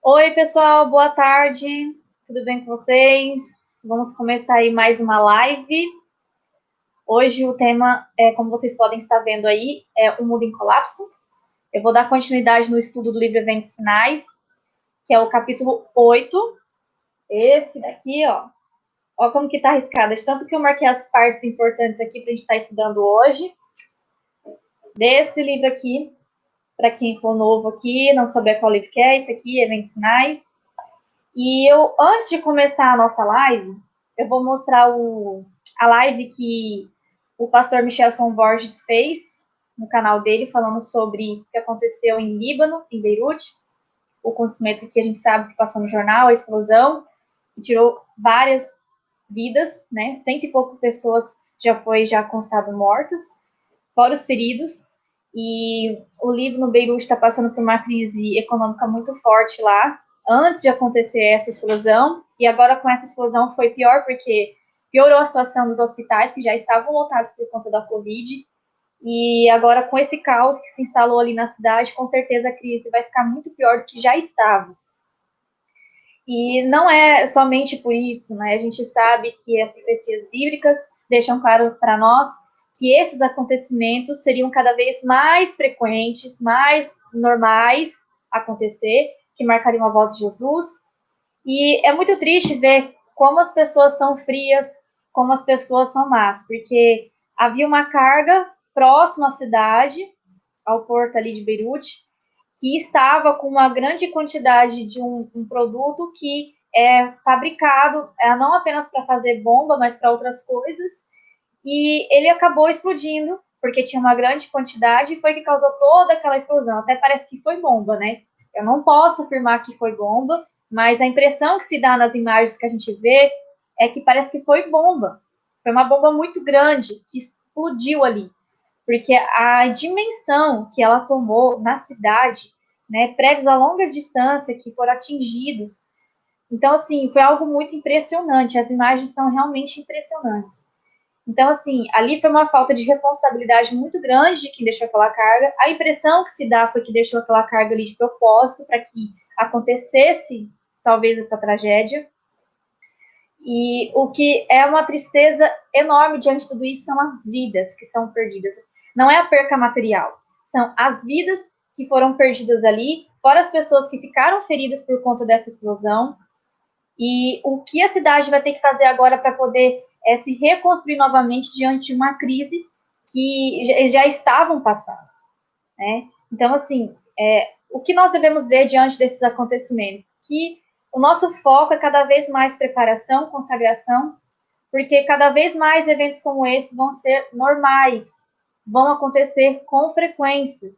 Oi, pessoal, boa tarde. Tudo bem com vocês? Vamos começar aí mais uma live. Hoje o tema, como vocês podem estar vendo aí, é o mundo em colapso. Eu vou dar continuidade no estudo do livro Eventos Finais, que é o capítulo 8. Esse daqui, ó. Ó como que tá arriscado. De tanto que eu marquei as partes importantes aqui para a gente estar estudando hoje. Desse livro aqui, para quem for novo aqui, não souber qual livro que é, esse aqui, Eventos Finais. E antes de começar a nossa live, eu vou mostrar a live que o pastor Michelson Borges fez no canal dele, falando sobre o que aconteceu em Líbano, em Beirute, o acontecimento que a gente sabe que passou no jornal, a explosão, que tirou várias vidas, né? 100 e pouco pessoas já constado mortas, fora os feridos. E o Líbano, Beirute, está passando por uma crise econômica muito forte lá, antes de acontecer essa explosão, e agora com essa explosão foi pior, porque piorou a situação dos hospitais, que já estavam lotados por conta da Covid, e agora com esse caos que se instalou ali na cidade, com certeza a crise vai ficar muito pior do que já estava. E não é somente por isso, né? A gente sabe que as profecias bíblicas deixam claro para nós que esses acontecimentos seriam cada vez mais frequentes, mais normais acontecer, que marcariam a volta de Jesus. E é muito triste ver como as pessoas são frias, como as pessoas são más, porque havia uma carga próxima à cidade, ao porto ali de Beirute, que estava com uma grande quantidade de um produto que é fabricado não apenas para fazer bomba, mas para outras coisas, e ele acabou explodindo, porque tinha uma grande quantidade, e foi que causou toda aquela explosão. Até parece que foi bomba, né? Eu não posso afirmar que foi bomba, mas a impressão que se dá nas imagens que a gente vê é que parece que foi bomba. Foi uma bomba muito grande que explodiu ali, porque a dimensão que ela tomou na cidade, né, prédios a longa distância que foram atingidos. Então, assim, foi algo muito impressionante. As imagens são realmente impressionantes. Então, assim, ali foi uma falta de responsabilidade muito grande de quem deixou aquela carga. A impressão que se dá foi que deixou aquela carga ali de propósito para que acontecesse, talvez, essa tragédia. E o que é uma tristeza enorme diante de tudo isso são as vidas que são perdidas. Não é a perca material, são as vidas que foram perdidas ali, fora as pessoas que ficaram feridas por conta dessa explosão. E o que a cidade vai ter que fazer agora para poder se reconstruir novamente diante de uma crise que já estavam passando, né? Então, assim, o que nós devemos ver diante desses acontecimentos? Que o nosso foco é cada vez mais preparação, consagração, porque cada vez mais eventos como esses vão ser normais, vão acontecer com frequência,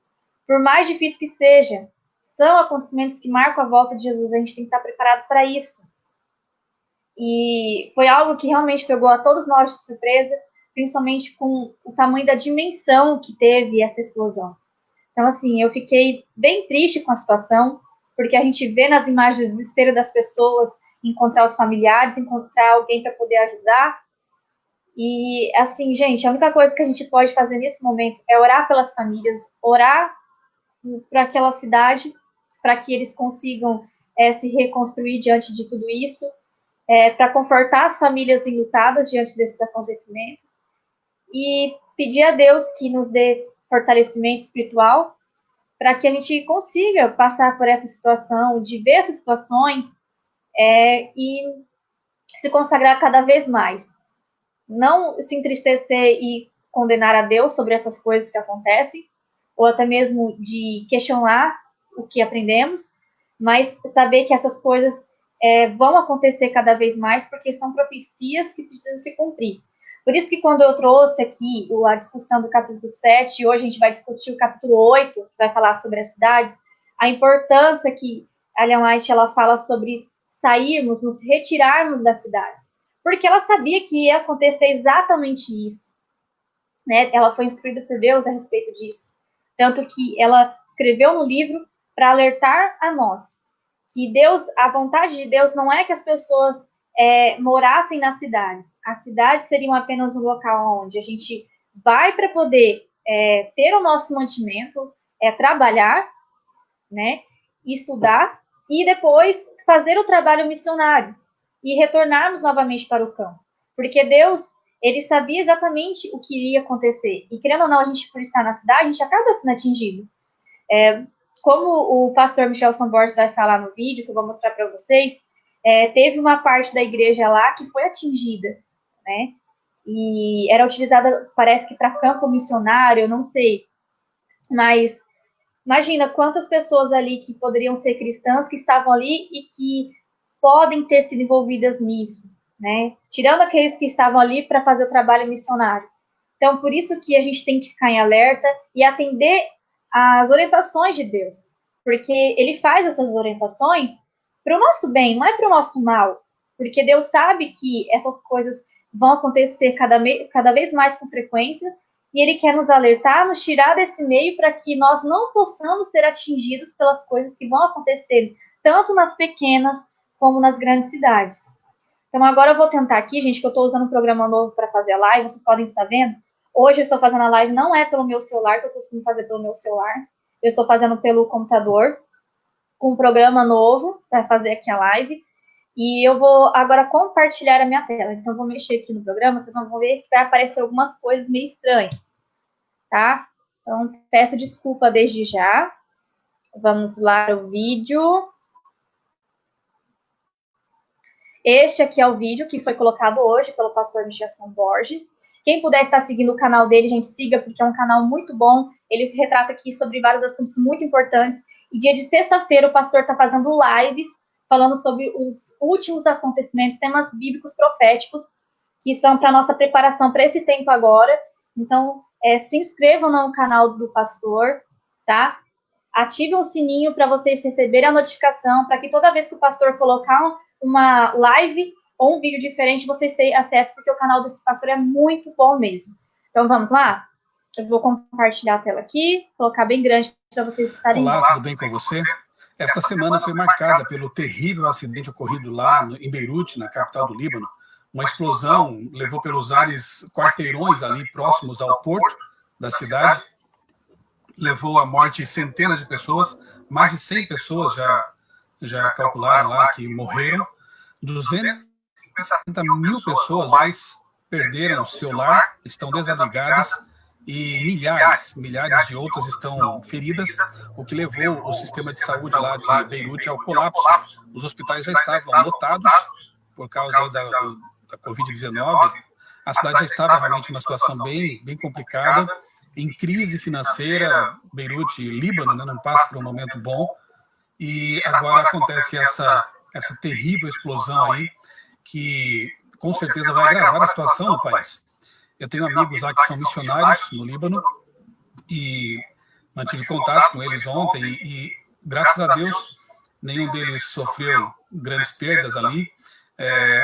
por mais difícil que seja. São acontecimentos que marcam a volta de Jesus, a gente tem que estar preparado para isso. E foi algo que realmente pegou a todos nós de surpresa, principalmente com o tamanho da dimensão que teve essa explosão. Então, assim, eu fiquei bem triste com a situação, porque a gente vê nas imagens o desespero das pessoas, encontrar os familiares, encontrar alguém para poder ajudar. E, assim, gente, a única coisa que a gente pode fazer nesse momento é orar pelas famílias, orar para aquela cidade, para que eles consigam se reconstruir diante de tudo isso, para confortar as famílias enlutadas diante desses acontecimentos e pedir a Deus que nos dê fortalecimento espiritual para que a gente consiga passar por essa situação, diversas situações, e se consagrar cada vez mais. Não se entristecer e condenar a Deus sobre essas coisas que acontecem, ou até mesmo de questionar o que aprendemos, mas saber que essas coisas vão acontecer cada vez mais porque são profecias que precisam se cumprir. Por isso que quando eu trouxe aqui a discussão do capítulo 7, e hoje a gente vai discutir o capítulo 8, que vai falar sobre as cidades, a importância que a Ellen White ela fala sobre sairmos, nos retirarmos das cidades. Porque ela sabia que ia acontecer exatamente isso. Né? Ela foi instruída por Deus a respeito disso. Tanto que ela escreveu no livro para alertar a nós que Deus, a vontade de Deus não é que as pessoas morassem nas cidades. As cidades seriam apenas um local onde a gente vai para poder ter o nosso mantimento, trabalhar, né, estudar, e depois fazer o trabalho missionário e retornarmos novamente para o campo. Porque Deus, ele sabia exatamente o que iria acontecer. E querendo ou não, a gente, por estar na cidade, a gente acaba sendo atingido. Como o pastor Michelson Borges vai falar no vídeo, que eu vou mostrar para vocês, teve uma parte da igreja lá que foi atingida, né? E era utilizada, parece que para campo missionário, eu não sei. Mas imagina quantas pessoas ali que poderiam ser cristãs que estavam ali e que podem ter sido envolvidas nisso, né? Tirando aqueles que estavam ali para fazer o trabalho missionário. Então, por isso que a gente tem que ficar em alerta e atender às orientações de Deus, porque Ele faz essas orientações para o nosso bem, não é para o nosso mal, porque Deus sabe que essas coisas vão acontecer cada vez mais com frequência e Ele quer nos alertar, nos tirar desse meio para que nós não possamos ser atingidos pelas coisas que vão acontecer, tanto nas pequenas como nas grandes cidades. Então, agora eu vou tentar aqui, gente, que eu estou usando um programa novo para fazer a live, vocês podem estar vendo. Hoje eu estou fazendo a live, não é pelo meu celular, que eu costumo fazer pelo meu celular. Eu estou fazendo pelo computador, com um programa novo para fazer aqui a live. E eu vou agora compartilhar a minha tela. Então, eu vou mexer aqui no programa, vocês vão ver que vai aparecer algumas coisas meio estranhas, tá? Então, peço desculpa desde já. Vamos lá o vídeo. Este aqui é o vídeo que foi colocado hoje pelo pastor Michelson Borges. Quem puder estar seguindo o canal dele, gente, siga, porque é um canal muito bom. Ele retrata aqui sobre vários assuntos muito importantes. E dia de sexta-feira o pastor está fazendo lives falando sobre os últimos acontecimentos, temas bíblicos proféticos, que são para nossa preparação para esse tempo agora. Então, se inscrevam no canal do pastor, tá? Ativem o sininho para vocês receberem a notificação, para que toda vez que o pastor colocar uma live ou um vídeo diferente, vocês tenham acesso, porque o canal desse pastor é muito bom mesmo. Então, vamos lá? Eu vou compartilhar a tela aqui, colocar bem grande para vocês estarem vendo. Olá, tudo bem com você? Esta semana foi marcada pelo terrível acidente ocorrido lá em Beirute, na capital do Líbano. Uma explosão levou pelos ares quarteirões ali próximos ao porto da cidade, levou à morte centenas de pessoas, mais de 100 pessoas já calcularam lá que morreram, 250 mil pessoas mais perderam seu lar, estão desabrigadas e milhares de outras estão feridas, o que levou o sistema de saúde lá de Beirute ao colapso. Os hospitais já estavam lotados por causa da Covid-19, a cidade já estava realmente numa situação bem complicada, em crise financeira. Beirute e Líbano, né, não passa por um momento bom, e agora acontece essa terrível explosão aí, que com certeza vai agravar a situação no país. Eu tenho amigos lá que são missionários no Líbano e mantive contato com eles ontem e graças a Deus, nenhum deles sofreu grandes perdas ali.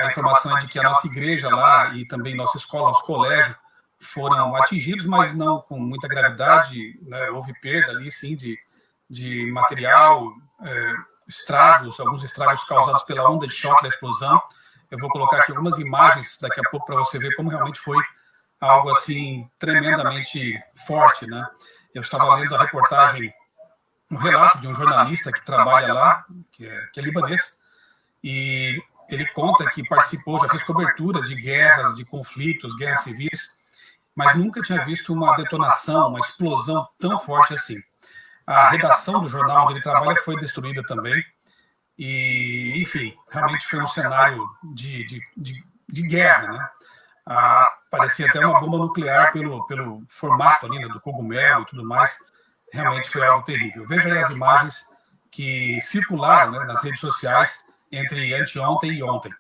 A informação é de que a nossa igreja lá e também nossa escola, nosso colégio, foram atingidos, mas não com muita gravidade, né? Houve perda ali, sim, de material, estragos, alguns estragos causados pela onda de choque da explosão. Eu vou colocar aqui algumas imagens daqui a pouco para você ver como realmente foi algo assim tremendamente forte, né? Eu estava lendo a reportagem, um relato de um jornalista que trabalha lá, que é libanês, e ele conta que participou, já fez coberturas de guerras, de conflitos, guerras civis, mas nunca tinha visto uma detonação, uma explosão tão forte assim. A redação do jornal onde ele trabalha foi destruída também, e, enfim, realmente foi um cenário de guerra, né? Parecia até uma bomba nuclear pelo formato ali, né, do cogumelo e tudo mais. Realmente foi algo terrível. Veja aí as imagens que circularam, né, nas redes sociais entre anteontem e ontem.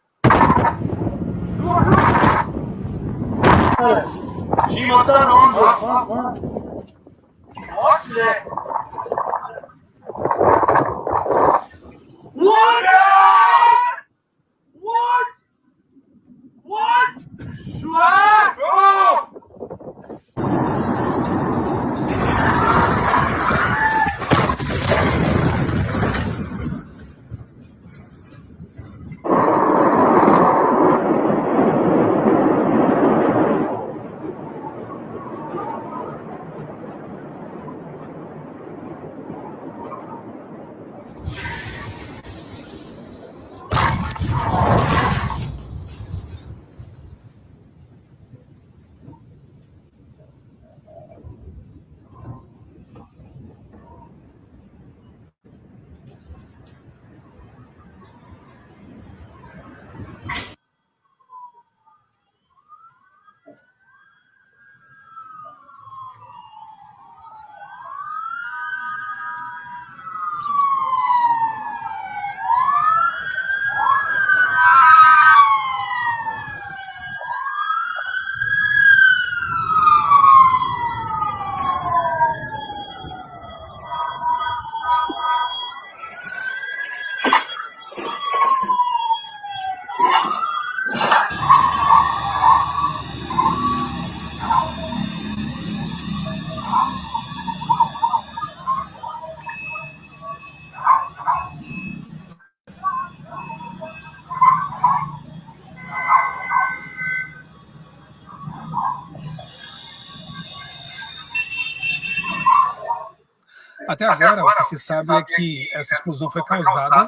Até agora, o que se sabe é que essa explosão foi causada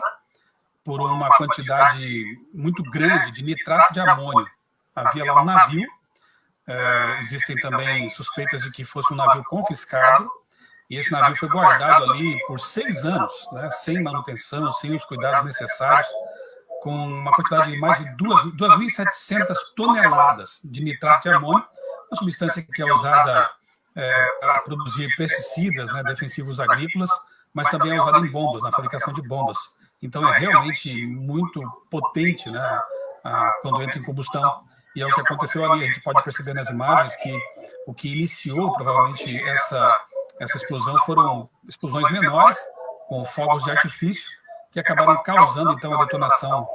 por uma quantidade muito grande de nitrato de amônio. Havia lá um navio, existem também suspeitas de que fosse um navio confiscado, e esse navio foi guardado ali por 6 anos, né, sem manutenção, sem os cuidados necessários, com uma quantidade de mais de 2.700 toneladas de nitrato de amônio, uma substância que é usada para produzir pesticidas, né, defensivos agrícolas, mas também é usada em bombas, na fabricação de bombas. Então é realmente muito potente, né, quando entra em combustão. E é o que aconteceu ali. A gente pode perceber nas imagens que o que iniciou provavelmente essa explosão foram explosões menores, com fogos de artifício, que acabaram causando então a detonação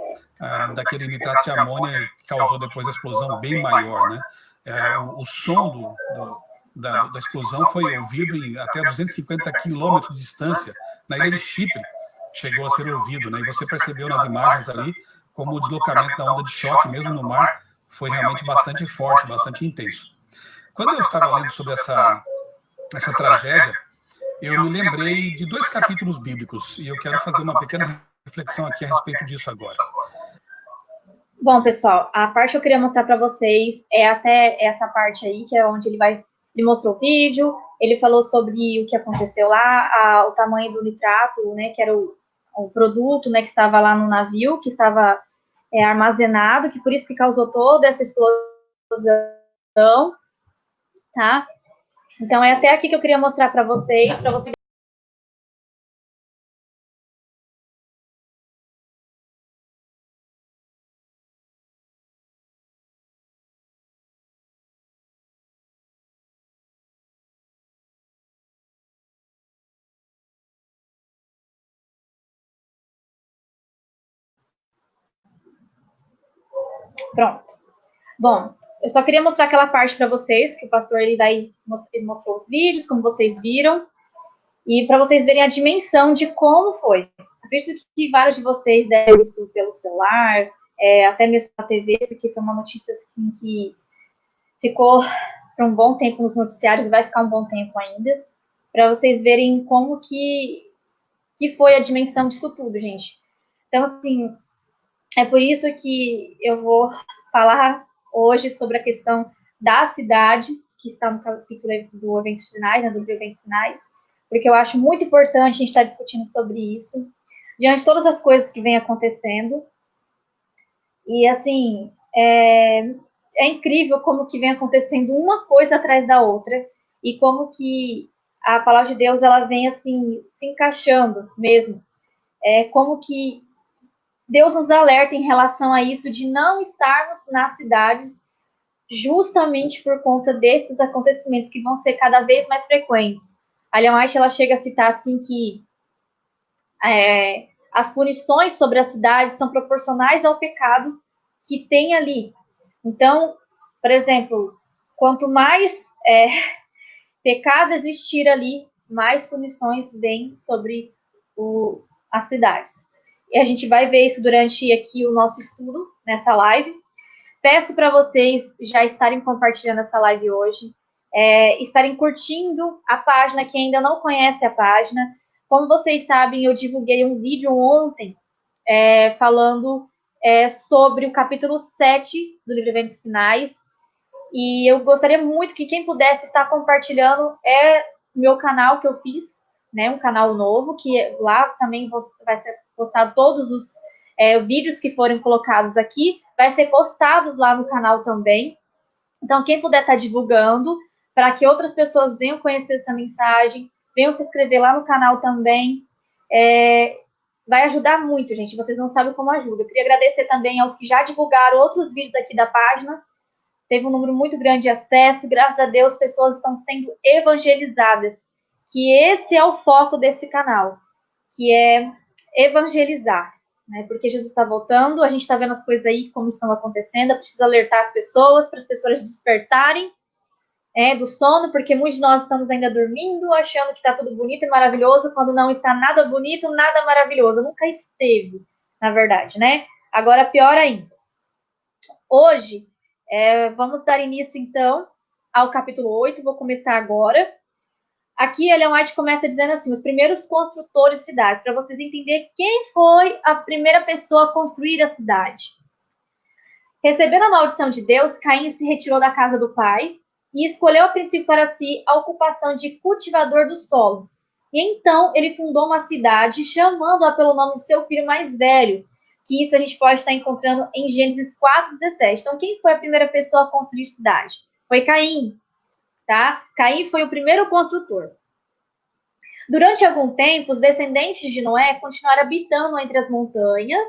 daquele nitrato de amônia, que causou depois a explosão bem maior, né? O som da explosão foi ouvido em até 250 quilômetros de distância, na ilha de Chipre, chegou a ser ouvido, né? E você percebeu nas imagens ali como o deslocamento da onda de choque, mesmo no mar, foi realmente bastante forte, bastante intenso. Quando eu estava lendo sobre essa tragédia, eu me lembrei de 2 capítulos bíblicos, e eu quero fazer uma pequena reflexão aqui a respeito disso agora. Bom, pessoal, a parte que eu queria mostrar para vocês é até essa parte aí, que é onde ele mostrou o vídeo, ele falou sobre o que aconteceu lá, o tamanho do nitrato, né, que era o produto, né, que estava lá no navio, que estava armazenado, que por isso que causou toda essa explosão, tá? Então, é até aqui que eu queria mostrar para vocês. Pronto. Bom, eu só queria mostrar aquela parte para vocês, que o pastor ele mostrou os vídeos, como vocês viram, e para vocês verem a dimensão de como foi. Acredito que vários de vocês devem ter visto pelo celular, até mesmo na TV, porque foi uma notícia assim, que ficou por um bom tempo nos noticiários e vai ficar um bom tempo ainda, para vocês verem como que foi a dimensão disso tudo, gente. Então, assim, é por isso que eu vou falar hoje sobre a questão das cidades, que está no capítulo do Eventos Finais, né, dos Eventos Finais, porque eu acho muito importante a gente estar discutindo sobre isso, diante de todas as coisas que vêm acontecendo. E, assim, é incrível como que vem acontecendo uma coisa atrás da outra, e como que a palavra de Deus, ela vem, assim, se encaixando mesmo. Como que Deus nos alerta em relação a isso, de não estarmos nas cidades justamente por conta desses acontecimentos que vão ser cada vez mais frequentes. A Ellen White, ela chega a citar assim que as punições sobre as cidades são proporcionais ao pecado que tem ali. Então, por exemplo, quanto mais pecado existir ali, mais punições vêm sobre as cidades. E a gente vai ver isso durante aqui o nosso estudo, nessa live. Peço para vocês já estarem compartilhando essa live hoje, estarem curtindo a página, que ainda não conhece a página. Como vocês sabem, eu divulguei um vídeo ontem falando sobre o capítulo 7 do livro Eventos Finais. E eu gostaria muito que quem pudesse estar compartilhando o meu canal que eu fiz, né, um canal novo, que lá também vai ser postado todos os vídeos que forem colocados aqui, vai ser postados lá no canal também. Então, quem puder estar divulgando, para que outras pessoas venham conhecer essa mensagem, venham se inscrever lá no canal também, vai ajudar muito, gente. Vocês não sabem como ajuda. Eu queria agradecer também aos que já divulgaram outros vídeos aqui da página. Teve um número muito grande de acesso. Graças a Deus, pessoas estão sendo evangelizadas. Que esse é o foco desse canal, que é evangelizar. Né? Porque Jesus está voltando, a gente está vendo as coisas aí como estão acontecendo, precisa alertar as pessoas, para as pessoas despertarem do sono, porque muitos de nós estamos ainda dormindo, achando que está tudo bonito e maravilhoso, quando não está nada bonito, nada maravilhoso. Nunca esteve, na verdade, né? Agora, pior ainda. Hoje, vamos dar início, então, ao capítulo 8, vou começar agora. Aqui, Ellen White começa dizendo assim, os primeiros construtores de cidade, para vocês entenderem quem foi a primeira pessoa a construir a cidade. Recebendo a maldição de Deus, Caim se retirou da casa do pai e escolheu a princípio para si a ocupação de cultivador do solo. E então ele fundou uma cidade, chamando-a pelo nome de seu filho mais velho, que isso a gente pode estar encontrando em Gênesis 4:17. Então, quem foi a primeira pessoa a construir cidade? Foi Caim, tá? Caim foi o primeiro construtor. Durante algum tempo, os descendentes de Noé continuaram habitando entre as montanhas,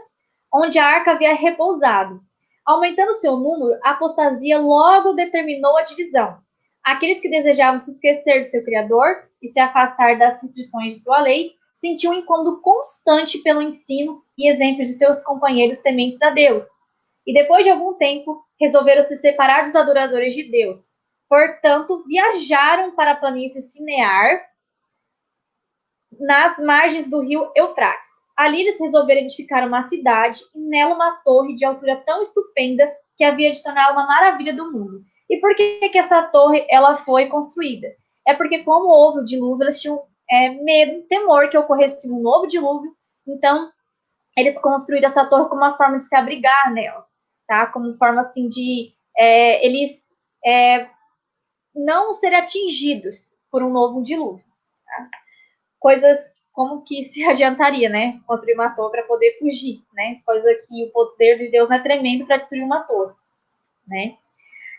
onde a arca havia repousado. Aumentando seu número, a apostasia logo determinou a divisão. Aqueles que desejavam se esquecer do seu Criador e se afastar das restrições de sua lei, sentiam um incômodo constante pelo ensino e exemplo de seus companheiros tementes a Deus. E depois de algum tempo, resolveram se separar dos adoradores de Deus. Portanto, viajaram para a planície Sinear, nas margens do rio Eufrates. Ali eles resolveram edificar uma cidade e nela uma torre de altura tão estupenda que havia de torná-la uma maravilha do mundo. E por que essa torre ela foi construída? É porque como houve o dilúvio, eles tinham medo, temor que ocorresse um novo dilúvio, então eles construíram essa torre como uma forma de se abrigar nela, tá? Como forma assim de eles não serem atingidos por um novo dilúvio. Tá? Coisas como que se adiantaria, né? Construir uma torre para poder fugir, né? Coisa que o poder de Deus não é tremendo para destruir uma torre, né?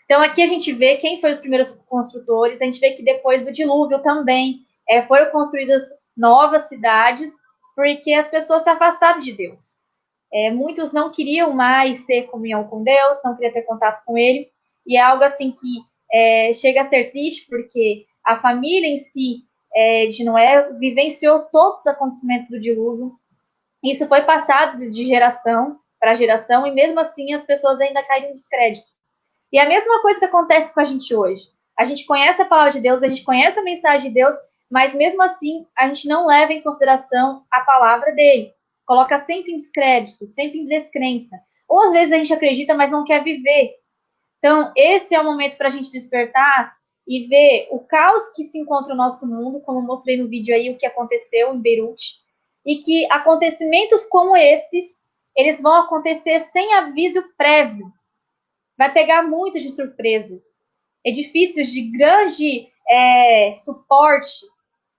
Então, aqui a gente vê quem foi os primeiros construtores, a gente vê que depois do dilúvio também foram construídas novas cidades, porque as pessoas se afastaram de Deus. Muitos não queriam mais ter comunhão com Deus, não queriam ter contato com Ele, e é algo assim que chega a ser triste, porque a família em si de Noé vivenciou todos os acontecimentos do dilúvio. Isso foi passado de geração para geração, e mesmo assim as pessoas ainda caíram em descrédito. E a mesma coisa que acontece com a gente hoje. A gente conhece a palavra de Deus, a gente conhece a mensagem de Deus, mas mesmo assim a gente não leva em consideração a palavra dele. Coloca sempre em descrédito, sempre em descrença. Ou às vezes a gente acredita, mas não quer viver. Então, esse é o momento para a gente despertar e ver o caos que se encontra no nosso mundo, como eu mostrei no vídeo aí o que aconteceu em Beirute, e que acontecimentos como esses, eles vão acontecer sem aviso prévio. Vai pegar muito de surpresa. Edifícios de grande suporte,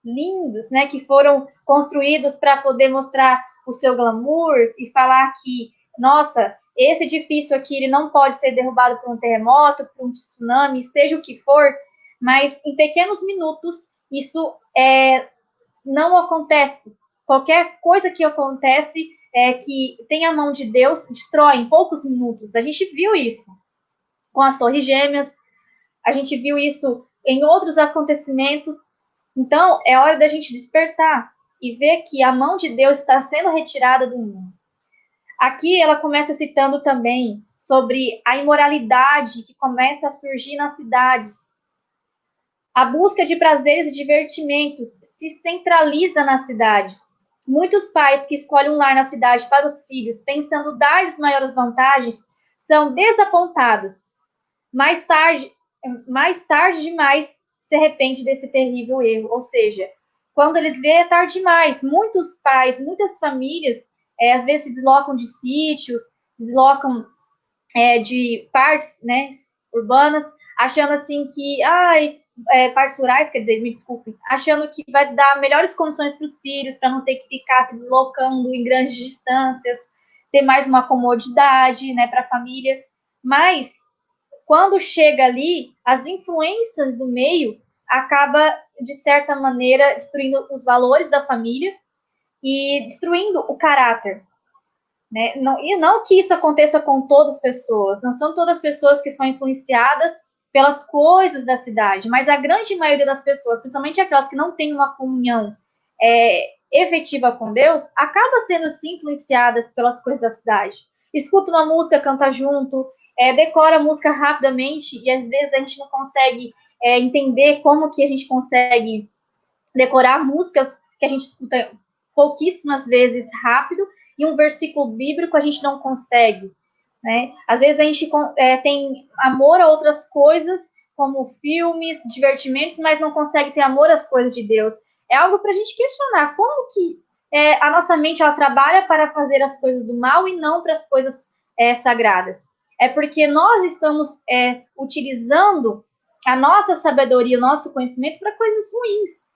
lindos, né, que foram construídos para poder mostrar o seu glamour e falar que, nossa, esse edifício aqui ele não pode ser derrubado por um terremoto, por um tsunami, seja o que for, mas em pequenos minutos isso não acontece. Qualquer coisa que acontece que tem a mão de Deus destrói em poucos minutos. A gente viu isso com as Torres Gêmeas, a gente viu isso em outros acontecimentos. Então, é hora da gente despertar e ver que a mão de Deus está sendo retirada do mundo. Aqui ela começa citando também sobre a imoralidade que começa a surgir nas cidades. A busca de prazeres e divertimentos se centraliza nas cidades. Muitos pais que escolhem um lar na cidade para os filhos, pensando dar-lhes maiores vantagens, são desapontados. Mais tarde demais, se arrepende desse terrível erro. Ou seja, quando eles veem é tarde demais. Muitos pais, muitas famílias, às vezes se deslocam de sítios, se deslocam de partes, né, urbanas, achando assim que, partes rurais, quer dizer, me desculpe, achando que vai dar melhores condições para os filhos, para não ter que ficar se deslocando em grandes distâncias, ter mais uma comodidade, né, para a família. Mas, quando chega ali, as influências do meio acaba, de certa maneira, destruindo os valores da família e destruindo o caráter. Né? E não que isso aconteça com todas as pessoas, não são todas as pessoas que são influenciadas pelas coisas da cidade, mas a grande maioria das pessoas, principalmente aquelas que não têm uma comunhão efetiva com Deus, acaba sendo sim influenciadas pelas coisas da cidade. Escuta uma música, canta junto, decora a música rapidamente, e às vezes a gente não consegue entender como que a gente consegue decorar músicas que a gente escuta pouquíssimas vezes rápido, e um versículo bíblico a gente não consegue. Né? Às vezes a gente tem amor a outras coisas, como filmes, divertimentos, mas não consegue ter amor às coisas de Deus. É algo para a gente questionar. Como que a nossa mente ela trabalha para fazer as coisas do mal e não para as coisas sagradas? É porque nós estamos utilizando a nossa sabedoria, o nosso conhecimento para coisas ruins.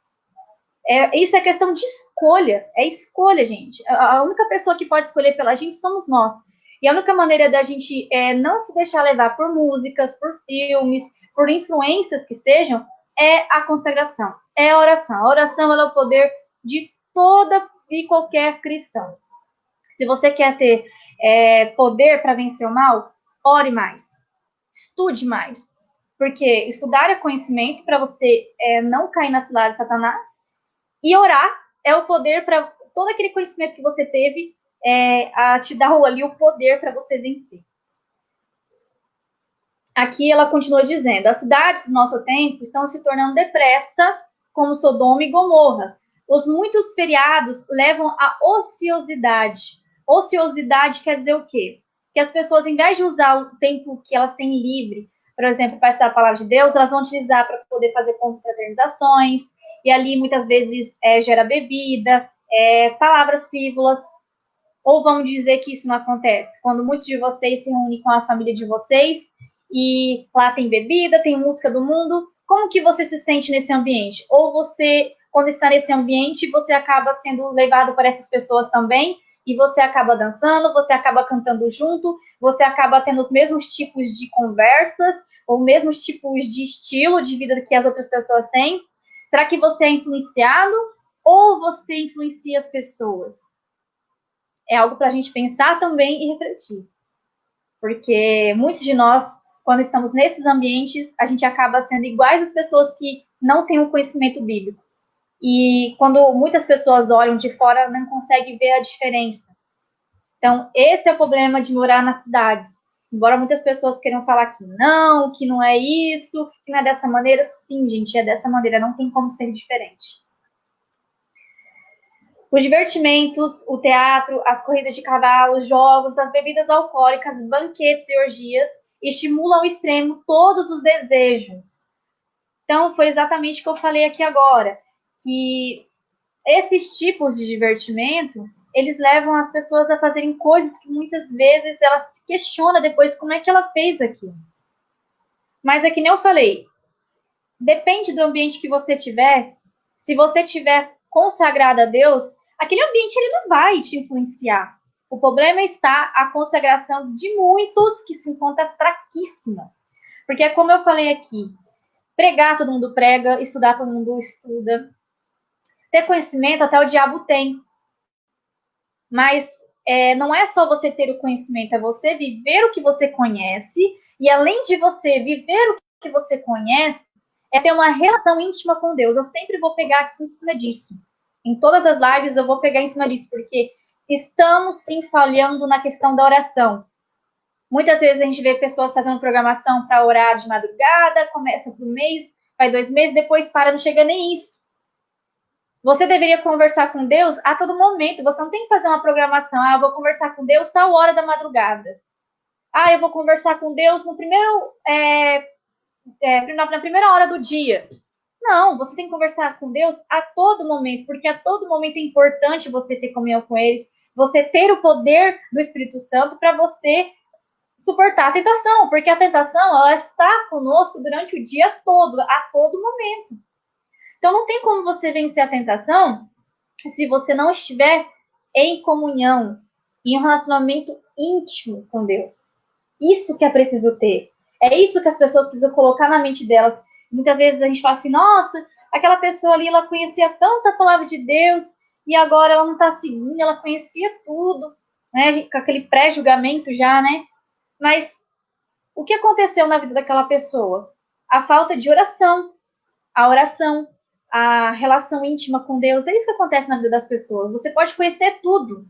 Isso é questão de escolha. É escolha, gente. A única pessoa que pode escolher pela gente somos nós. E a única maneira da gente não se deixar levar por músicas, por filmes, por influências que sejam, é a consagração, é a oração. A oração é o poder de toda e qualquer cristão. Se você quer ter poder para vencer o mal, ore mais, estude mais. Porque estudar é conhecimento para você não cair na cilada de Satanás, e orar é o poder para todo aquele conhecimento que você teve a te dar ali o poder para você vencer. Aqui ela continua dizendo, as cidades do nosso tempo estão se tornando depressa como Sodoma e Gomorra. Os muitos feriados levam à ociosidade. Ociosidade quer dizer o quê? Que as pessoas, em vez de usar o tempo que elas têm livre, por exemplo, para estudar a palavra de Deus, elas vão utilizar para poder fazer confraternizações, e ali muitas vezes gera bebida, palavras frívolas. Ou vamos dizer que isso não acontece? Quando muitos de vocês se reúnem com a família de vocês, e lá tem bebida, tem música do mundo, como que você se sente nesse ambiente? Ou você, quando está nesse ambiente, você acaba sendo levado por essas pessoas também, e você acaba dançando, você acaba cantando junto, você acaba tendo os mesmos tipos de conversas, ou mesmos tipos de estilo de vida que as outras pessoas têm. Será que você é influenciado ou você influencia as pessoas? É algo para a gente pensar também e refletir. Porque muitos de nós, quando estamos nesses ambientes, a gente acaba sendo iguais às pessoas que não têm o conhecimento bíblico. E quando muitas pessoas olham de fora, não conseguem ver a diferença. Então, esse é o problema de morar nas cidades. Embora muitas pessoas queiram falar que não é isso, que não é dessa maneira, sim, gente, é dessa maneira, não tem como ser diferente. Os divertimentos, o teatro, as corridas de cavalos, jogos, as bebidas alcoólicas, banquetes e orgias estimulam ao extremo todos os desejos. Então, foi exatamente o que eu falei aqui agora, que esses tipos de divertimentos, eles levam as pessoas a fazerem coisas que muitas vezes elas se questionam depois como é que ela fez aquilo. Mas é que nem eu falei, depende do ambiente que você tiver. Se você tiver consagrado a Deus, aquele ambiente ele não vai te influenciar. O problema está a consagração de muitos que se encontra fraquíssima. Porque é como eu falei aqui, pregar todo mundo prega, estudar todo mundo estuda. Ter conhecimento até o diabo tem. Mas não é só você ter o conhecimento, é você viver o que você conhece. E além de você viver o que você conhece, é ter uma relação íntima com Deus. Eu sempre vou pegar aqui em cima disso. Em todas as lives eu vou pegar em cima disso, porque estamos sim falhando na questão da oração. Muitas vezes a gente vê pessoas fazendo programação para orar de madrugada, começa por um mês, vai 2 meses, depois para, não chega nem isso. Você deveria conversar com Deus a todo momento. Você não tem que fazer uma programação. Eu vou conversar com Deus tal hora da madrugada. Eu vou conversar com Deus no primeiro, na primeira hora do dia. Não, você tem que conversar com Deus a todo momento, porque a todo momento é importante você ter comunhão com Ele. você ter o poder do Espírito Santo para você suportar a tentação, porque a tentação, ela está conosco durante o dia todo, a todo momento. Então, não tem como você vencer a tentação se você não estiver em comunhão, em um relacionamento íntimo com Deus. Isso que é preciso ter. É isso que as pessoas precisam colocar na mente delas. Muitas vezes a gente fala assim, nossa, aquela pessoa ali, ela conhecia tanta palavra de Deus e agora ela não está seguindo, ela conhecia tudo, né? Com aquele pré-julgamento já, né? Mas o que aconteceu na vida daquela pessoa? A falta de oração, a relação íntima com Deus, é isso que acontece na vida das pessoas. Você pode conhecer tudo,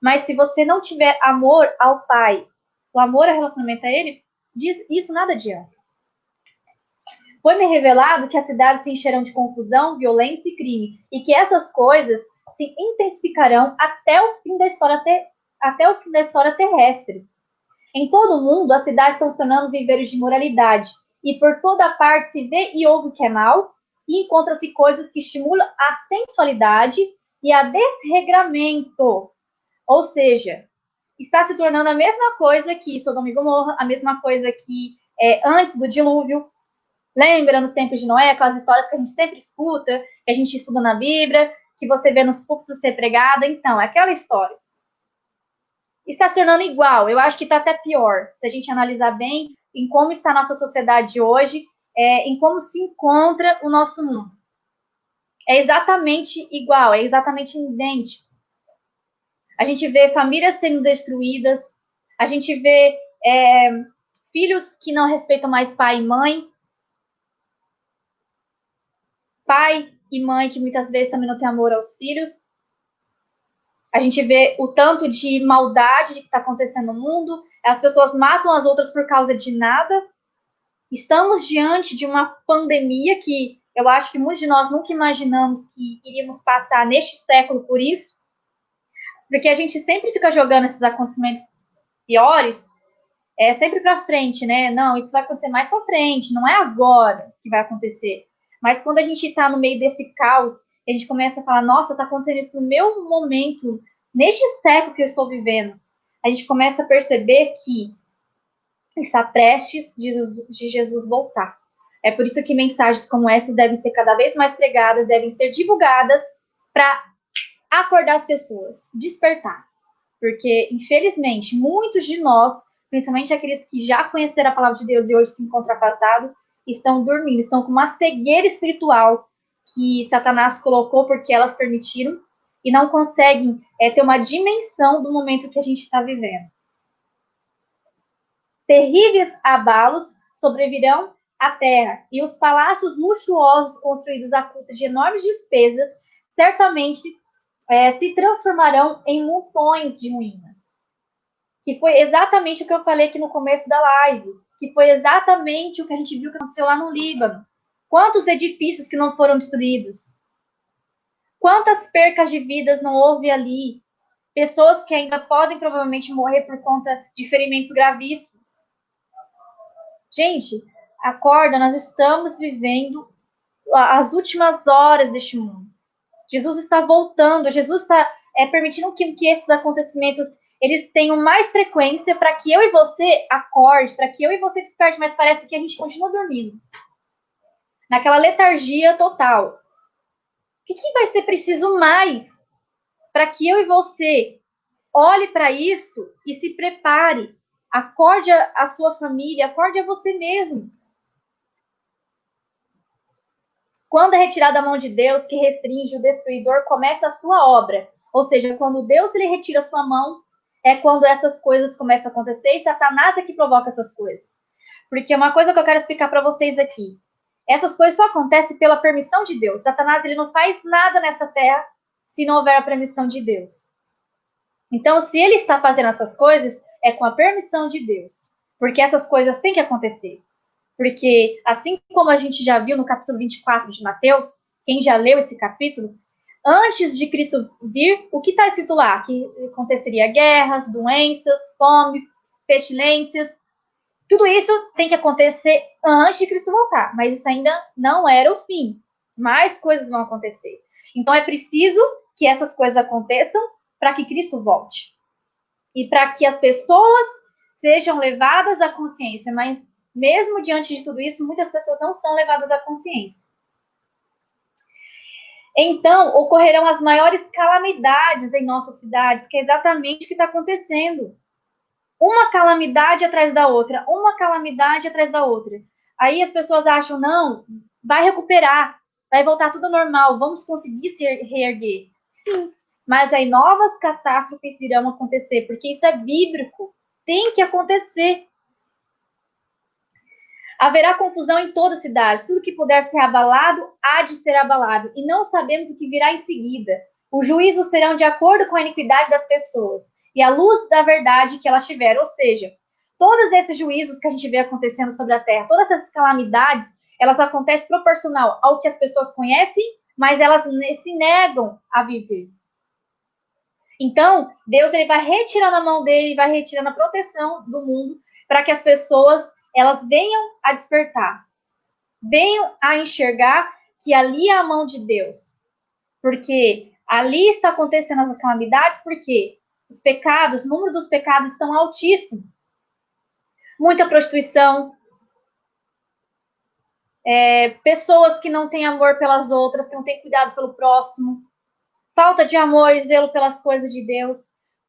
mas se você não tiver amor ao Pai, o amor ao relacionamento a Ele, isso nada adianta. Foi-me revelado que as cidades se encherão de confusão, violência e crime, e que essas coisas se intensificarão até o fim da história terrestre. Em todo o mundo, as cidades estão se tornando viveiros de moralidade, e por toda parte se vê e ouve o que é mal, e encontra-se coisas que estimulam a sensualidade e a desregramento. Ou seja, está se tornando a mesma coisa que Sodoma e Gomorra, a mesma coisa que antes do dilúvio. Lembra nos tempos de Noé, aquelas histórias que a gente sempre escuta, que a gente estuda na Bíblia, que você vê nos púlpitos ser pregada? Então, é aquela história. Está se tornando igual, eu acho que está até pior, se a gente analisar bem em como está a nossa sociedade hoje, em como se encontra o nosso mundo. É exatamente igual, é exatamente idêntico. A gente vê famílias sendo destruídas, a gente vê filhos que não respeitam mais pai e mãe, pai e mãe que muitas vezes também não têm amor aos filhos. A gente vê o tanto de maldade que está acontecendo no mundo, as pessoas matam as outras por causa de nada. Estamos diante de uma pandemia que eu acho que muitos de nós nunca imaginamos que iríamos passar neste século por isso, porque a gente sempre fica jogando esses acontecimentos piores sempre para frente, né? Não, isso vai acontecer mais para frente, não é agora que vai acontecer. Mas quando a gente está no meio desse caos, a gente começa a falar, nossa, está acontecendo isso no meu momento, neste século que eu estou vivendo. A gente começa a perceber que está prestes de Jesus voltar. É por isso que mensagens como essas devem ser cada vez mais pregadas, devem ser divulgadas para acordar as pessoas, despertar. Porque, infelizmente, muitos de nós, principalmente aqueles que já conheceram a palavra de Deus e hoje se encontram afastados, estão dormindo, estão com uma cegueira espiritual que Satanás colocou porque elas permitiram e não conseguem ter uma dimensão do momento que a gente está vivendo. Terríveis abalos sobrevirão à terra, e os palácios luxuosos construídos à custa de enormes despesas certamente se transformarão em montões de ruínas. Que foi exatamente o que eu falei aqui no começo da live, que foi exatamente o que a gente viu que aconteceu lá no Líbano. Quantos edifícios que não foram destruídos? Quantas percas de vidas não houve ali? Pessoas que ainda podem provavelmente morrer por conta de ferimentos gravíssimos. Gente, acorda, nós estamos vivendo as últimas horas deste mundo. Jesus está voltando, Jesus está permitindo que esses acontecimentos eles tenham mais frequência para que eu e você acorde, para que eu e você desperte, mas parece que a gente continua dormindo. Naquela letargia total. O que vai ser preciso mais para que eu e você olhe para isso e se prepare? Acorde a sua família, acorde a você mesmo. Quando é retirada da mão de Deus, que restringe o destruidor, começa a sua obra. Ou seja, quando Deus ele retira a sua mão, é quando essas coisas começam a acontecer e Satanás é que provoca essas coisas. Porque uma coisa que eu quero explicar para vocês aqui, essas coisas só acontecem pela permissão de Deus. Satanás ele não faz nada nessa terra se não houver a permissão de Deus. Então, se ele está fazendo essas coisas, é com a permissão de Deus. Porque essas coisas têm que acontecer. Porque, assim como a gente já viu no capítulo 24 de Mateus, quem já leu esse capítulo, antes de Cristo vir, o que está escrito lá? Que aconteceria guerras, doenças, fome, pestilências. Tudo isso tem que acontecer antes de Cristo voltar. Mas isso ainda não era o fim. Mais coisas vão acontecer. Então, é preciso que essas coisas aconteçam para que Cristo volte. E para que as pessoas sejam levadas à consciência. Mas, mesmo diante de tudo isso, muitas pessoas não são levadas à consciência. Então, ocorrerão as maiores calamidades em nossas cidades, que é exatamente o que está acontecendo. Uma calamidade atrás da outra, uma calamidade atrás da outra. Aí as pessoas acham, não, vai recuperar, vai voltar tudo normal, vamos conseguir se reerguer. Sim, mas aí novas catástrofes irão acontecer, porque isso é bíblico, tem que acontecer. Haverá confusão em toda a cidade. Tudo que puder ser abalado, há de ser abalado. E não sabemos o que virá em seguida. Os juízos serão de acordo com a iniquidade das pessoas e a luz da verdade que elas tiveram. Ou seja, todos esses juízos que a gente vê acontecendo sobre a terra, todas essas calamidades, elas acontecem proporcional ao que as pessoas conhecem, mas elas se negam a viver. Então, Deus ele vai retirando a mão dele, vai retirando a proteção do mundo para que as pessoas elas venham a despertar, venham a enxergar que ali é a mão de Deus. Porque ali está acontecendo as calamidades, porque os pecados, o número dos pecados estão altíssimos. Muita prostituição, pessoas que não têm amor pelas outras, que não têm cuidado pelo próximo, falta de amor e zelo pelas coisas de Deus.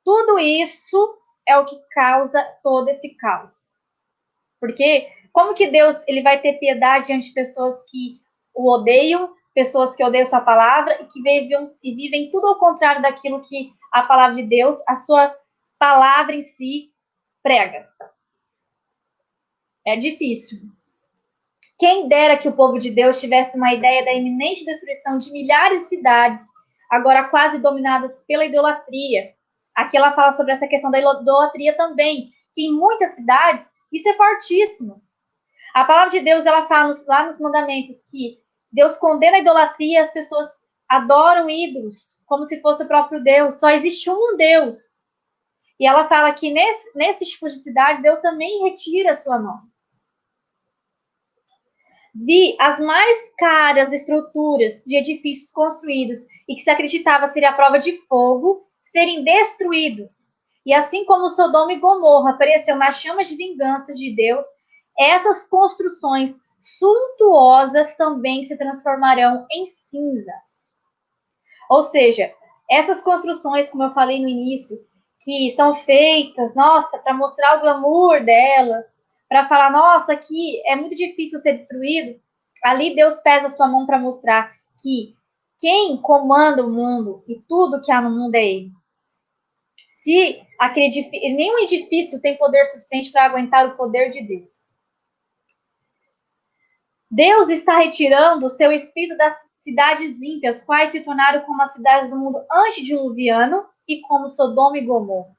Tudo isso é o que causa todo esse caos. Porque como que Deus ele vai ter piedade diante de pessoas que o odeiam, pessoas que odeiam sua palavra e que vivem tudo ao contrário daquilo que a palavra de Deus, a sua palavra em si, prega? É difícil. Quem dera que o povo de Deus tivesse uma ideia da iminente destruição de milhares de cidades, agora quase dominadas pela idolatria. Aqui ela fala sobre essa questão da idolatria também, que em muitas cidades isso é fortíssimo. A palavra de Deus, ela fala lá nos mandamentos que Deus condena a idolatria, as pessoas adoram ídolos, como se fosse o próprio Deus. Só existe um Deus. E ela fala que nesse tipo de cidades, Deus também retira a sua mão. Vi as mais caras estruturas de edifícios construídos e que se acreditava ser a prova de fogo, serem destruídos. E assim como Sodoma e Gomorra apareceu nas chamas de vingança de Deus, essas construções suntuosas também se transformarão em cinzas. Ou seja, essas construções, como eu falei no início, que são feitas, nossa, para mostrar o glamour delas, para falar, nossa, aqui é muito difícil ser destruído, ali Deus pesa a sua mão para mostrar que quem comanda o mundo e tudo que há no mundo é Ele. Se nenhum edifício tem poder suficiente para aguentar o poder de Deus. Deus está retirando o seu espírito das cidades ímpias, quais se tornaram como as cidades do mundo antediluviano e como Sodoma e Gomorra.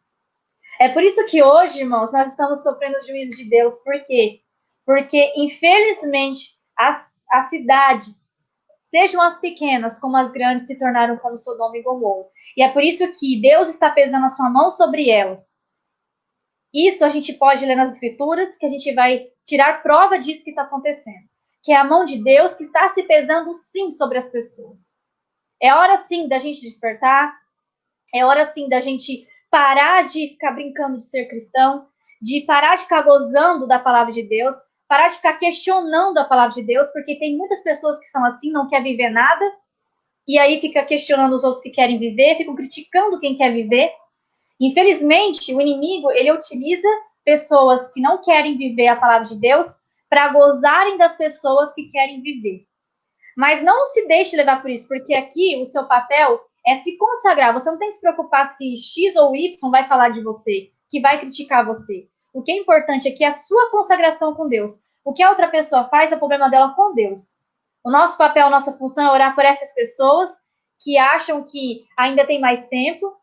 É por isso que hoje, irmãos, nós estamos sofrendo o juízo de Deus. Por quê? Porque, infelizmente, as cidades, sejam as pequenas como as grandes, se tornaram como Sodoma e Gomorra. E é por isso que Deus está pesando a sua mão sobre elas. Isso a gente pode ler nas Escrituras, que a gente vai tirar prova disso que está acontecendo. Que é a mão de Deus que está se pesando, sim, sobre as pessoas. É hora, sim, da gente despertar. É hora, sim, da gente parar de ficar brincando de ser cristão, de parar de ficar gozando da palavra de Deus, parar de ficar questionando a palavra de Deus, porque tem muitas pessoas que são assim, não quer viver nada, e aí fica questionando os outros que querem viver, ficam criticando quem quer viver. Infelizmente, o inimigo, ele utiliza pessoas que não querem viver a palavra de Deus para gozarem das pessoas que querem viver. Mas não se deixe levar por isso, porque aqui o seu papel é se consagrar. Você não tem que se preocupar se X ou Y vai falar de você, que vai criticar você. O que é importante aqui é a sua consagração com Deus. O que a outra pessoa faz é o problema dela com Deus. O nosso papel, a nossa função é orar por essas pessoas que acham que ainda tem mais tempo,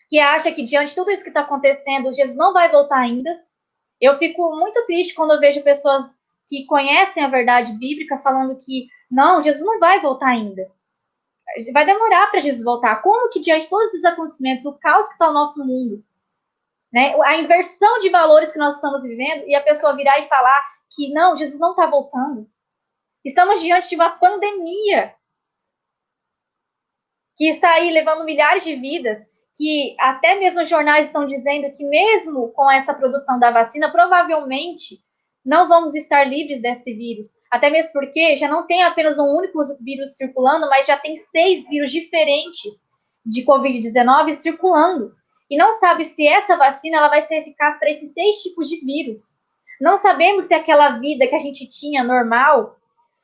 que acham que diante de tudo isso que está acontecendo, Jesus não vai voltar ainda. Eu fico muito triste quando eu vejo pessoas que conhecem a verdade bíblica falando que não, Jesus não vai voltar ainda. Vai demorar para Jesus voltar. Como que diante de todos esses acontecimentos, o caos que está no nosso mundo, né, a inversão de valores que nós estamos vivendo, e a pessoa virar e falar que não, Jesus não está voltando. Estamos diante de uma pandemia que está aí levando milhares de vidas, que até mesmo os jornais estão dizendo que mesmo com essa produção da vacina, provavelmente não vamos estar livres desse vírus. Até mesmo porque já não tem apenas um único vírus circulando, mas já tem 6 vírus diferentes de Covid-19 circulando. E não sabe se essa vacina ela vai ser eficaz para esses 6 tipos de vírus. Não sabemos se aquela vida que a gente tinha normal,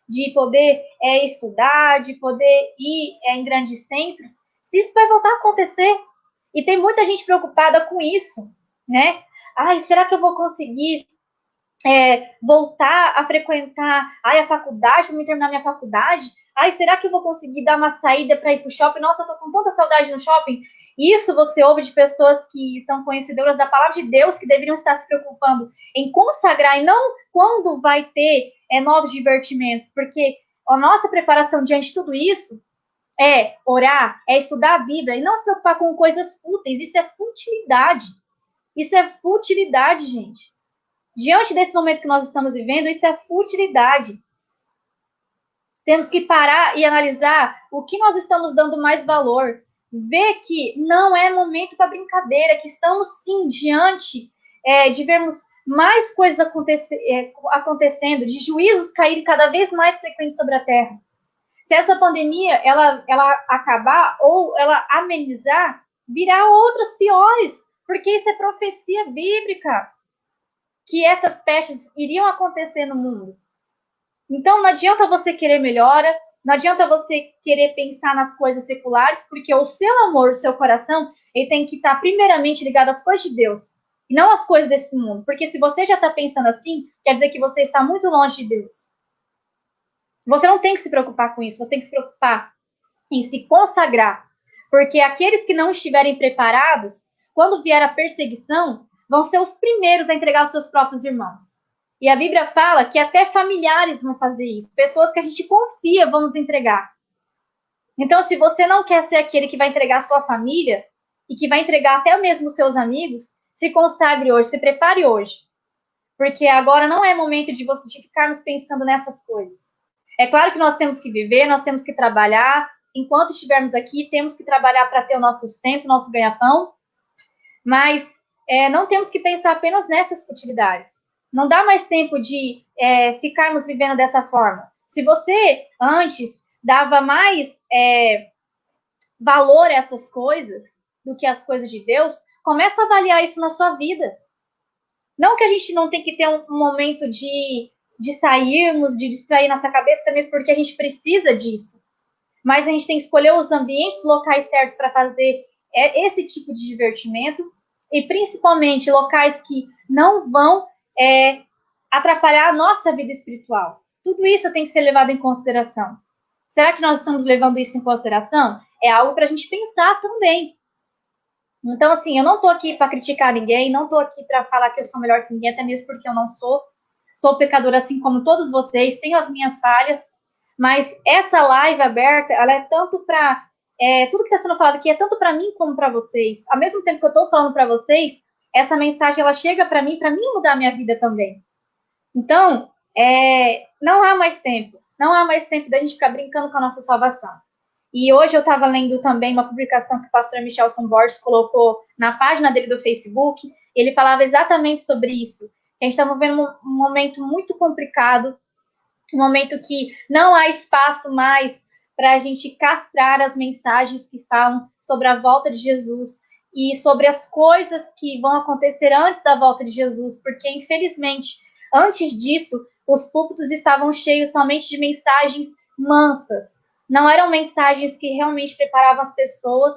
de poder estudar, de poder ir em grandes centros, se isso vai voltar a acontecer. E tem muita gente preocupada com isso, né? Ai, será que eu vou conseguir voltar a frequentar a faculdade, para me terminar minha faculdade? Ai, será que eu vou conseguir dar uma saída para ir para o shopping? Nossa, eu tô com tanta saudade no shopping. Isso você ouve de pessoas que são conhecedoras da palavra de Deus, que deveriam estar se preocupando em consagrar e não quando vai ter novos divertimentos, porque a nossa preparação diante de tudo isso é orar, é estudar a Bíblia e não se preocupar com coisas fúteis. Isso é futilidade. Isso é futilidade, gente. Diante desse momento que nós estamos vivendo, isso é futilidade. Temos que parar e analisar o que nós estamos dando mais valor. Ver que não é momento para brincadeira, que estamos sim diante de vermos mais coisas acontecendo, de juízos caírem cada vez mais frequentes sobre a Terra. Se essa pandemia ela acabar ou ela amenizar, virá outras piores, porque isso é profecia bíblica, que essas pestes iriam acontecer no mundo. Então, não adianta você querer melhora, não adianta você querer pensar nas coisas seculares, porque o seu amor, o seu coração, ele tem que estar primeiramente ligado às coisas de Deus, e não às coisas desse mundo. Porque se você já está pensando assim, quer dizer que você está muito longe de Deus. Você não tem que se preocupar com isso, você tem que se preocupar em se consagrar. Porque aqueles que não estiverem preparados, quando vier a perseguição, vão ser os primeiros a entregar os seus próprios irmãos. E a Bíblia fala que até familiares vão fazer isso. Pessoas que a gente confia vão nos entregar. Então, se você não quer ser aquele que vai entregar a sua família e que vai entregar até mesmo os seus amigos, se consagre hoje, se prepare hoje. Porque agora não é momento de ficarmos pensando nessas coisas. É claro que nós temos que viver, nós temos que trabalhar. Enquanto estivermos aqui, temos que trabalhar para ter o nosso sustento, o nosso ganha-pão. Mas não temos que pensar apenas nessas futilidades. Não dá mais tempo de ficarmos vivendo dessa forma. Se você antes dava mais valor a essas coisas do que as coisas de Deus, começa a avaliar isso na sua vida. Não que a gente não tem que ter um momento de sairmos, de distrair nossa cabeça, também porque a gente precisa disso. Mas a gente tem que escolher os ambientes locais certos para fazer esse tipo de divertimento e principalmente locais que não vão atrapalhar a nossa vida espiritual. Tudo isso tem que ser levado em consideração. Será que nós estamos levando isso em consideração? É algo para a gente pensar também. Então, assim, eu não estou aqui para criticar ninguém, não estou aqui para falar que eu sou melhor que ninguém, até mesmo porque eu não sou. Sou pecadora assim como todos vocês, tenho as minhas falhas, mas essa live aberta, ela é tanto para... tudo que está sendo falado aqui é tanto para mim como para vocês. Ao mesmo tempo que eu estou falando para vocês, essa mensagem ela chega para mim mudar a minha vida também. Então, não há mais tempo. Não há mais tempo da gente ficar brincando com a nossa salvação. E hoje eu estava lendo também uma publicação que o pastor Michelson Borges colocou na página dele do Facebook. Ele falava exatamente sobre isso. A gente está vivendo um momento muito complicado, um momento que não há espaço mais para a gente castrar as mensagens que falam sobre a volta de Jesus e sobre as coisas que vão acontecer antes da volta de Jesus, porque, infelizmente, antes disso, os púlpitos estavam cheios somente de mensagens mansas. Não eram mensagens que realmente preparavam as pessoas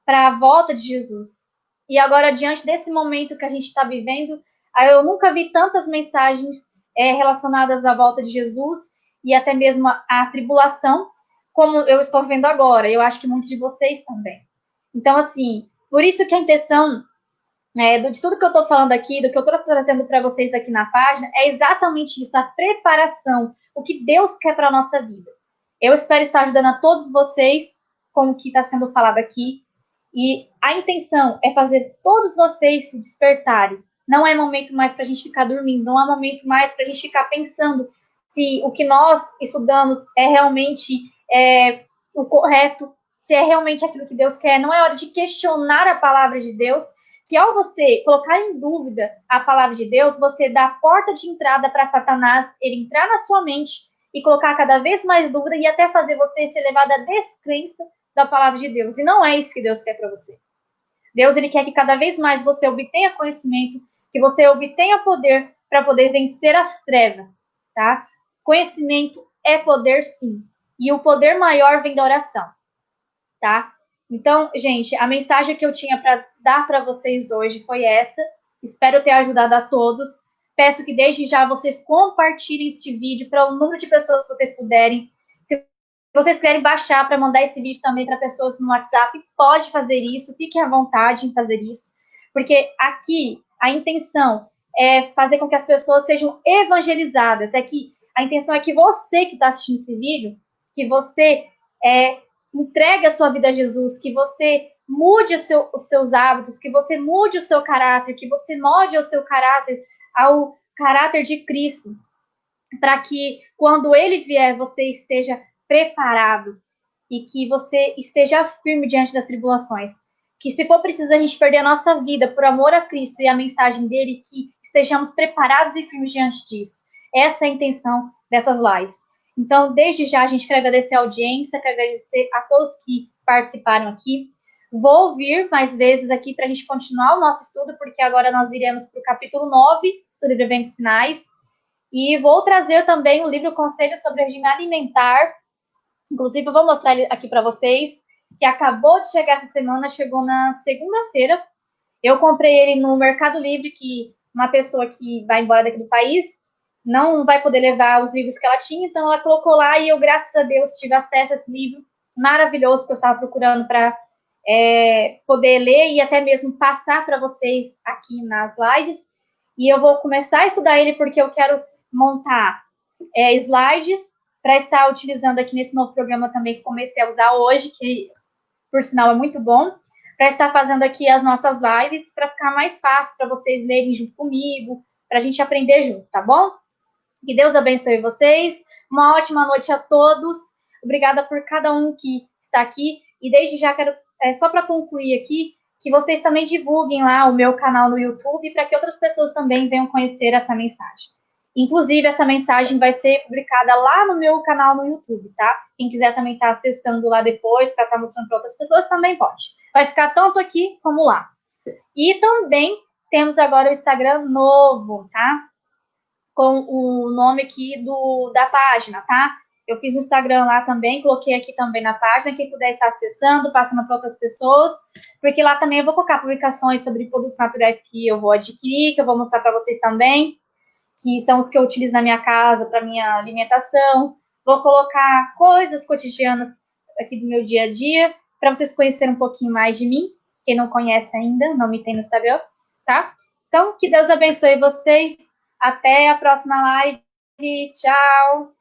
para a volta de Jesus. E agora, diante desse momento que a gente está vivendo, eu nunca vi tantas mensagens relacionadas à volta de Jesus e até mesmo à tribulação, como eu estou vendo agora. Eu acho que muitos de vocês também. Então, assim, por isso que a intenção de tudo que eu estou falando aqui, do que eu estou trazendo para vocês aqui na página, é exatamente isso, a preparação, o que Deus quer para a nossa vida. Eu espero estar ajudando a todos vocês com o que está sendo falado aqui. E a intenção é fazer todos vocês se despertarem. Não é momento mais para a gente ficar dormindo, não é momento mais para a gente ficar pensando se o que nós estudamos é realmente o correto, se é realmente aquilo que Deus quer. Não é hora de questionar a palavra de Deus, que ao você colocar em dúvida a palavra de Deus, você dá a porta de entrada para Satanás, ele entrar na sua mente e colocar cada vez mais dúvida e até fazer você ser levado à descrença da palavra de Deus. E não é isso que Deus quer para você. Deus, ele quer que cada vez mais você obtenha conhecimento, que você obtenha poder para poder vencer as trevas, tá? Conhecimento é poder, sim. E o poder maior vem da oração, tá? Então, gente, a mensagem que eu tinha para dar para vocês hoje foi essa. Espero ter ajudado a todos. Peço que desde já vocês compartilhem este vídeo para o número de pessoas que vocês puderem. Se vocês querem baixar para mandar esse vídeo também para pessoas no WhatsApp, pode fazer isso. Fiquem à vontade em fazer isso. Porque aqui a intenção é fazer com que as pessoas sejam evangelizadas. A intenção é que você que está assistindo esse vídeo, que você entregue a sua vida a Jesus, que você mude os seus hábitos, que você mude o seu caráter, que você molde o seu caráter ao caráter de Cristo, para que quando ele vier você esteja preparado e que você esteja firme diante das tribulações. Que se for preciso a gente perder a nossa vida por amor a Cristo e a mensagem dele, que estejamos preparados e firmes diante disso. Essa é a intenção dessas lives. Então, desde já, a gente quer agradecer a audiência, quer agradecer a todos que participaram aqui. Vou vir mais vezes aqui para a gente continuar o nosso estudo, porque agora nós iremos para o capítulo 9 do livro Eventos Finais. E vou trazer também o livro Conselhos sobre Regime Alimentar. Inclusive, eu vou mostrar ele aqui para vocês, que acabou de chegar essa semana, chegou na segunda-feira. Eu comprei ele no Mercado Livre, que uma pessoa que vai embora daqui do país não vai poder levar os livros que ela tinha, então ela colocou lá e eu, graças a Deus, tive acesso a esse livro maravilhoso que eu estava procurando para poder ler e até mesmo passar para vocês aqui nas lives. E eu vou começar a estudar ele porque eu quero montar slides para estar utilizando aqui nesse novo programa também que comecei a usar hoje, que, por sinal, é muito bom, para estar fazendo aqui as nossas lives, para ficar mais fácil para vocês lerem junto comigo, para a gente aprender junto, tá bom? Que Deus abençoe vocês. Uma ótima noite a todos. Obrigada por cada um que está aqui. E desde já quero, só para concluir aqui, que vocês também divulguem lá o meu canal no YouTube para que outras pessoas também venham conhecer essa mensagem. Inclusive, essa mensagem vai ser publicada lá no meu canal no YouTube, tá? Quem quiser também estar acessando lá depois para estar mostrando para outras pessoas também pode. Vai ficar tanto aqui como lá. E também temos agora o Instagram novo, tá? Com o nome aqui da página, tá? Eu fiz o Instagram lá também, coloquei aqui também na página, quem puder estar acessando, passando para outras pessoas, porque lá também eu vou colocar publicações sobre produtos naturais que eu vou adquirir, que eu vou mostrar para vocês também, que são os que eu utilizo na minha casa para minha alimentação. Vou colocar coisas cotidianas aqui do meu dia a dia, para vocês conhecerem um pouquinho mais de mim. Quem não conhece ainda, não me tem no Instagram, tá? Então, que Deus abençoe vocês. Até a próxima live. Tchau!